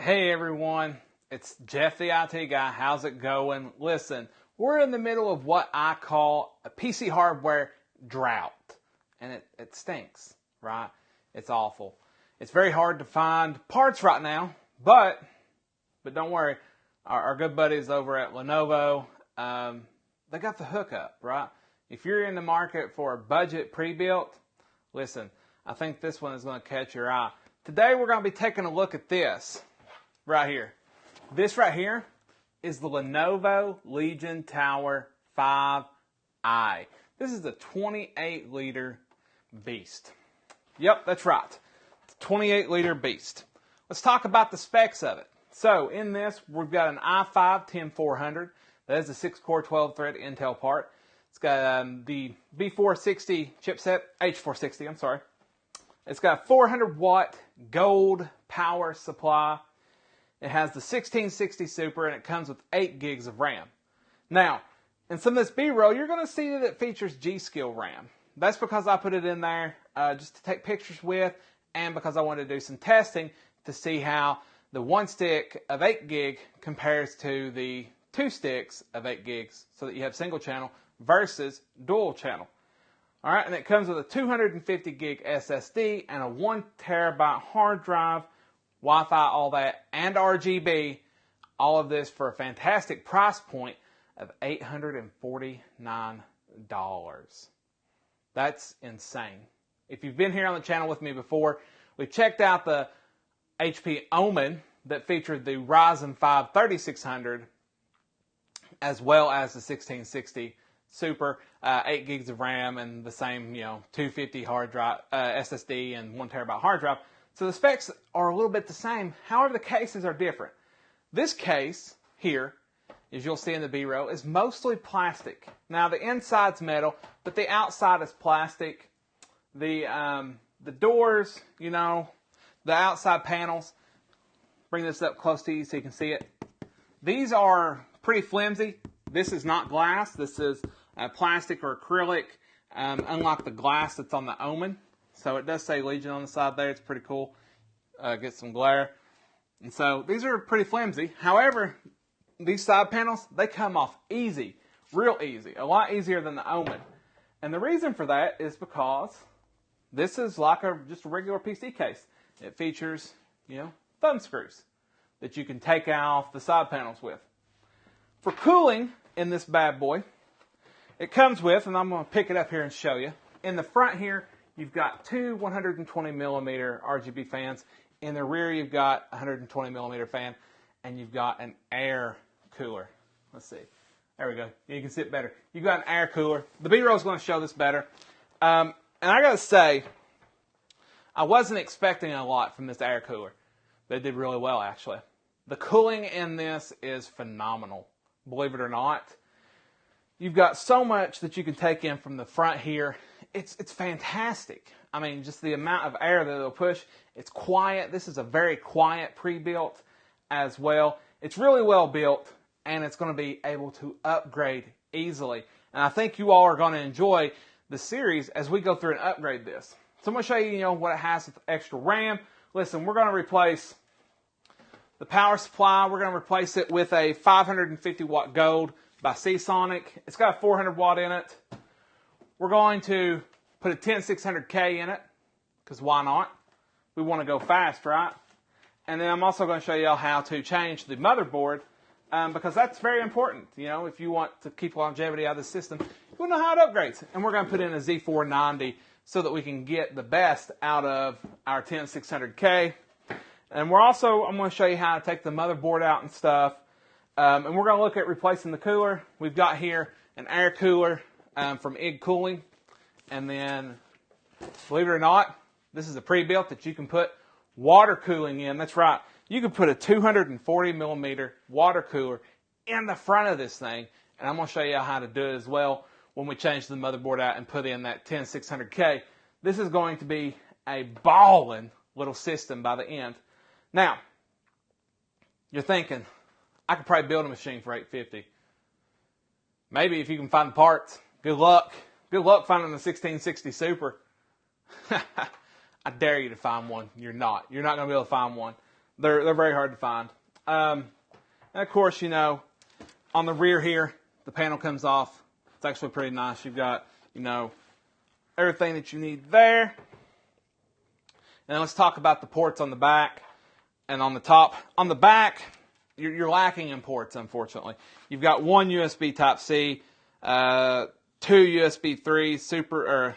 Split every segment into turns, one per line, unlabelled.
Hey everyone, it's Jeff the IT guy. How's it going? Listen, we're in the middle of what I call a PC hardware drought. And it stinks, right? It's awful. It's very hard to find parts right now, but don't worry. Our good buddies over at Lenovo, they got the hookup, right? If you're in the market for a budget pre-built, listen, I think this one is going to catch your eye. Today we're going to be taking a look at this right here. This right here is the Lenovo Tower T5i. This is a 28-liter beast. Yep, that's right. It's a 28-liter beast. Let's talk about the specs of it. So in this, we've got an i5-10400. That is a 6-core, 12-thread Intel part. It's got the B460 chipset, H460, I'm sorry. It's got a 400-watt gold power supply. It has the 1660 Super, and it comes with 8 gigs of RAM. Now, in some of this B-roll, you're going to see that it features G.Skill RAM. That's because I put it in there just to take pictures with, and because I wanted to do some testing to see how the one stick of 8 gig compares to the 2 sticks of 8 gigs, so that you have single channel versus dual channel. All right, and it comes with a 250 gig SSD and a 1 terabyte hard drive, Wi-Fi, all that, and RGB. All of this for a fantastic price point of $849. That's insane. If you've been here on the channel with me before, we checked out the HP Omen that featured the Ryzen 5 3600 as well as the 1660 Super, 8 gigs of RAM and the same, 250 hard drive SSD and 1 terabyte hard drive. So the specs are a little bit the same. However, the cases are different. This case here, as you'll see in the B-roll, is mostly plastic. Now the inside's metal, but the outside is plastic. The doors, the outside panels. Bring this up close to you so you can see it. These are pretty flimsy. This is not glass. This is plastic or acrylic, unlike the glass that's on the Omen. So it does say Legion on the side there. It's pretty cool. Get some glare. And so these are pretty flimsy. However, these side panels, they come off easy. Real easy. A lot easier than the Omen. And the reason for that is because this is like just a regular PC case. It features, thumb screws that you can take off the side panels with. For cooling in this bad boy, it comes with, and I'm going to pick it up here and show you. In the front here, you've got two 120 millimeter RGB fans. In the rear, you've got a 120 millimeter fan, and you've got an air cooler. Let's see. There we go. You can see it better. You've got an air cooler. The B-roll is going to show this better. And I got to say, I wasn't expecting a lot from this air cooler. They did really well, actually. The cooling in this is phenomenal. Believe it or not. You've got so much that you can take in from the front here. It's fantastic. I mean, just the amount of air that it'll push. It's quiet. This is a very quiet pre-built as well. It's really well built, and it's going to be able to upgrade easily. And I think you all are going to enjoy the series as we go through and upgrade this. So I'm going to show you, what it has with extra RAM. Listen, we're going to replace the power supply. We're going to replace it with a 550 watt gold by Seasonic. It's got a 400 watt in it. We're going to put a 10600K in it, because why not? We want to go fast, right? And then I'm also going to show you how to change the motherboard, because that's very important. If you want to keep longevity out of the system, you want to know how it upgrades. And we're going to put in a Z490 so that we can get the best out of our 10600K. And I'm going to show you how to take the motherboard out and stuff. And we're going to look at replacing the cooler. We've got here an air cooler from IG Cooling. And then, believe it or not, this is a pre-built that you can put water cooling in. That's right. You can put a 240 millimeter water cooler in the front of this thing. And I'm going to show you how to do it as well when we change the motherboard out and put in that 10600K. This is going to be a ballin' little system by the end. Now, you're thinking, I could probably build a machine for $850. Maybe if you can find the parts. Good luck. Good luck finding the 1660 Super. I dare you to find one. You're not. You're not going to be able to find one. They're very hard to find. And of course, you know, on the rear here, the panel comes off. It's actually pretty nice. You've got, you know, everything that you need there. And then let's talk about the ports on the back and on the top. On the back, you're lacking in ports, unfortunately. You've got one USB Type-C, two USB 3 super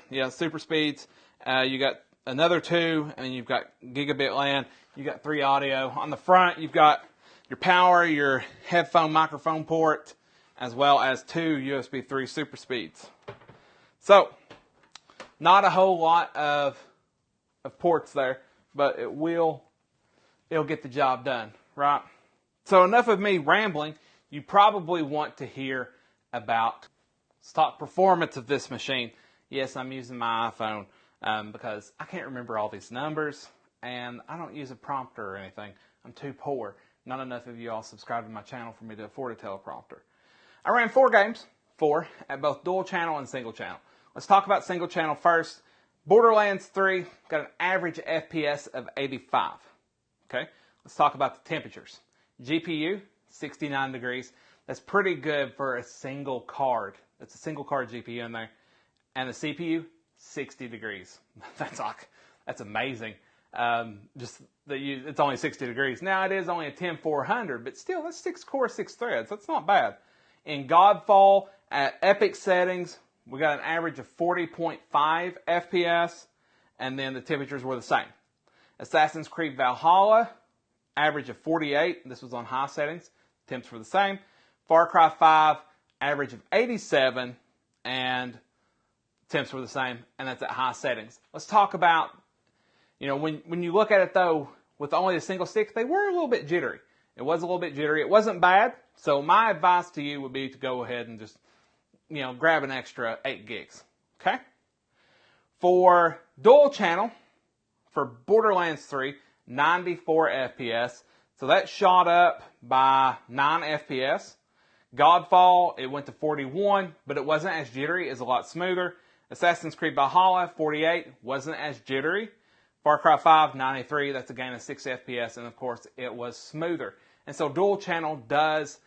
speeds. You got another two, and you've got gigabit LAN. You've got 3 audio. On the front, you've got your power, your headphone microphone port, as well as 2 USB 3 super speeds. So, not a whole lot of ports there, but it'll get the job done, right? So enough of me rambling. You probably want to hear about stock performance of this machine. Yes, I'm using my iPhone because I can't remember all these numbers, and I don't use a prompter or anything. I'm too poor. Not enough of you all subscribe to my channel for me to afford a teleprompter. I ran 4 games, at both dual channel and single channel. Let's talk about single channel first. Borderlands 3 got an average FPS of 85. Okay, let's talk about the temperatures. GPU, 69 degrees. That's pretty good for a single card. That's a single card GPU in there. And the CPU, 60 degrees. That's amazing. It's only 60 degrees. Now it is only a 10400, but still, that's 6 core, 6 threads. That's not bad. In Godfall, at epic settings, we got an average of 40.5 FPS, and then the temperatures were the same. Assassin's Creed Valhalla, average of 48. This was on high settings. Temps were the same. Far Cry 5, average of 87, and temps were the same, and that's at high settings. Let's talk about, you know, when you look at it though, with only a single stick, they were a little bit jittery. It was a little bit jittery. It wasn't bad, so my advice to you would be to go ahead and just, you know, grab an extra 8 gigs, okay? For dual channel, for Borderlands 3, 94 FPS, so that shot up by 9 FPS. Godfall, it went to 41, but it wasn't as jittery, it's a lot smoother. Assassin's Creed Valhalla, 48, wasn't as jittery. Far Cry 5, 93, that's a gain of 6 FPS, and of course, it was smoother. And so dual channel does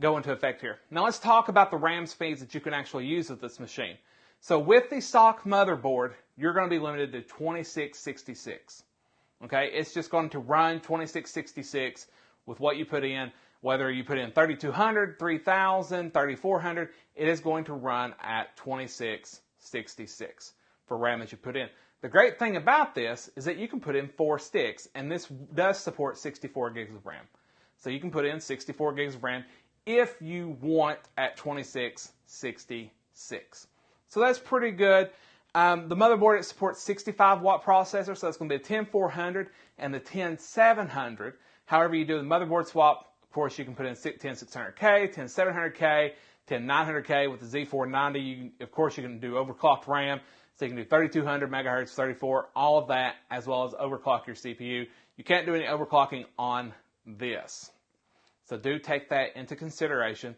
go into effect here. Now let's talk about the RAM speeds that you can actually use with this machine. So with the stock motherboard, you're going to be limited to 2666. Okay, it's just going to run 2666 with what you put in. Whether you put in 3200, 3000, 3400, it is going to run at 2666 for RAM that you put in. The great thing about this is that you can put in 4 sticks, and this does support 64 gigs of RAM. So you can put in 64 gigs of RAM if you want at 2666. So that's pretty good. The motherboard, it supports 65 watt processor, so that's going to be a 10400 and the 10700. However you do the motherboard swap, of course you can put in 10600K, 10700K, 10900K with the Z490. Of course you can do overclocked RAM, so you can do 3200 megahertz, 34, all of that, as well as overclock your CPU. You can't do any overclocking on this. So do take that into consideration.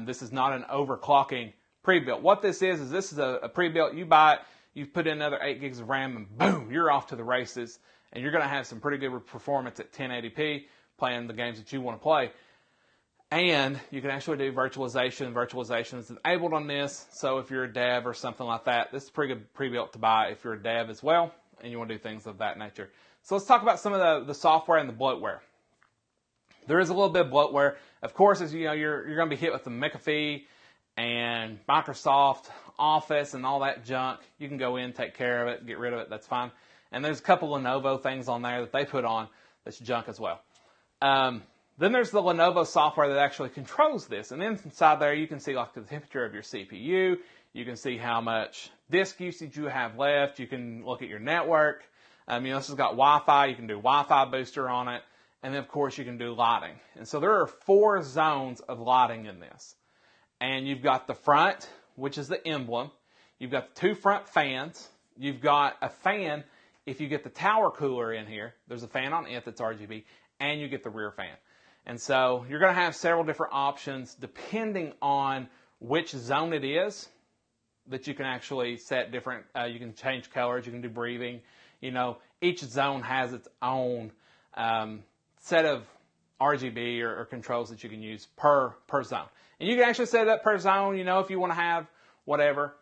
This is not an overclocking pre-built. What this is this is a pre-built. You buy it, you put in another 8 gigs of RAM, and boom, you're off to the races. And you're going to have some pretty good performance at 1080p, playing the games that you want to play. And you can actually do virtualization. Virtualization is enabled on this, so if you're a dev or something like that, this is pretty good pre-built to buy if you're a dev as well, and you want to do things of that nature. So let's talk about some of the software and the bloatware. There is a little bit of bloatware. Of course, as you know, you're going to be hit with the McAfee and Microsoft Office and all that junk. You can go in, take care of it, get rid of it, that's fine. And there's a couple Lenovo things on there that they put on that's junk as well. Then there's the Lenovo software that actually controls this. And then inside there, you can see like the temperature of your CPU. You can see how much disk usage you have left. You can look at your network. This has got Wi-Fi. You can do Wi-Fi booster on it. And then, of course, you can do lighting. And so there are 4 zones of lighting in this. And you've got the front, which is the emblem. You've got the 2 front fans. You've got a fan. If you get the tower cooler in here, there's a fan on it that's RGB, and you get the rear fan. And so you're going to have several different options depending on which zone it is that you can actually set different, you can change colors, you can do breathing. You know, each zone has its own set of RGB or controls that you can use per zone. And you can actually set it up per zone, you know, if you want to have whatever.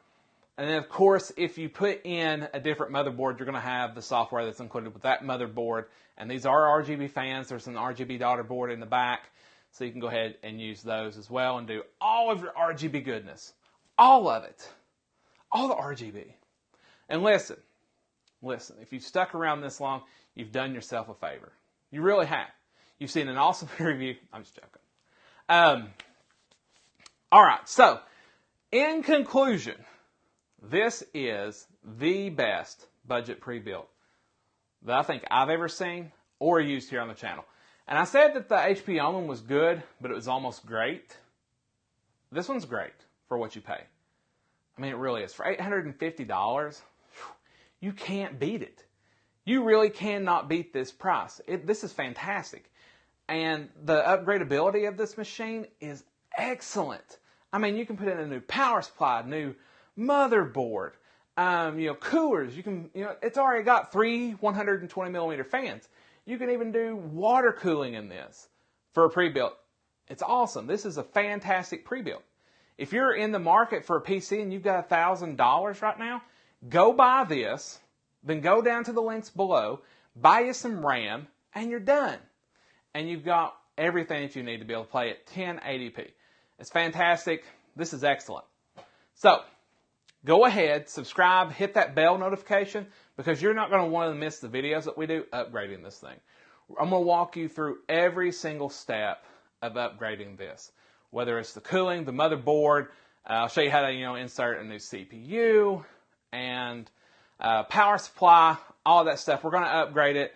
And then, of course, if you put in a different motherboard, you're going to have the software that's included with that motherboard. And these are RGB fans. There's an RGB daughter board in the back. So you can go ahead and use those as well and do all of your RGB goodness. All of it. All the RGB. And listen, if you've stuck around this long, you've done yourself a favor. You really have. You've seen an awesome review. I'm just joking. All right, so in conclusion, this is the best budget pre-built that I think I've ever seen or used here on the channel. And I said that the HP Omen was good, but it was almost great. This one's great for what you pay. I mean, it really is. For $850, you can't beat it. You really cannot beat this price. This is fantastic. And the upgradability of this machine is excellent. I mean, you can put in a new power supply, new motherboard, coolers. It's already got 3 120 millimeter fans. You can even do water cooling in this for a pre-built. It's awesome. This is a fantastic pre-built. If you're in the market for a PC and you've got $1,000 right now, go buy this, then go down to the links below, buy you some RAM, and you're done. And you've got everything that you need to be able to play at 1080p. It's fantastic. This is excellent. So, go ahead, subscribe, hit that bell notification, because you're not going to want to miss the videos that we do upgrading this thing. I'm going to walk you through every single step of upgrading this. Whether it's the cooling, the motherboard, I'll show you how to insert a new CPU, and power supply, all of that stuff. We're going to upgrade it,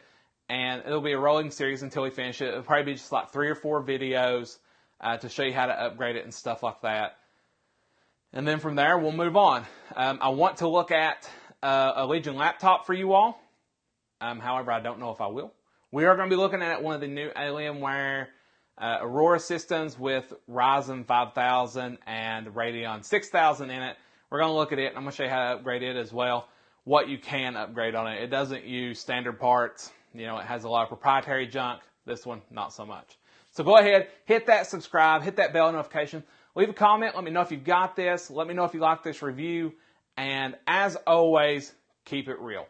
and it'll be a rolling series until we finish it. It'll probably be just like 3 or 4 videos to show you how to upgrade it and stuff like that. And then from there, we'll move on. I want to look at a Legion laptop for you all. However, I don't know if I will. We are going to be looking at one of the new Alienware Aurora systems with Ryzen 5000 and Radeon 6000 in it. We're going to look at it. I'm going to show you how to upgrade it as well. What you can upgrade on it. It doesn't use standard parts. It has a lot of proprietary junk. This one, not so much. So go ahead, hit that subscribe, hit that bell notification. Leave a comment. Let me know if you've got this. Let me know if you like this review. And as always, keep it real.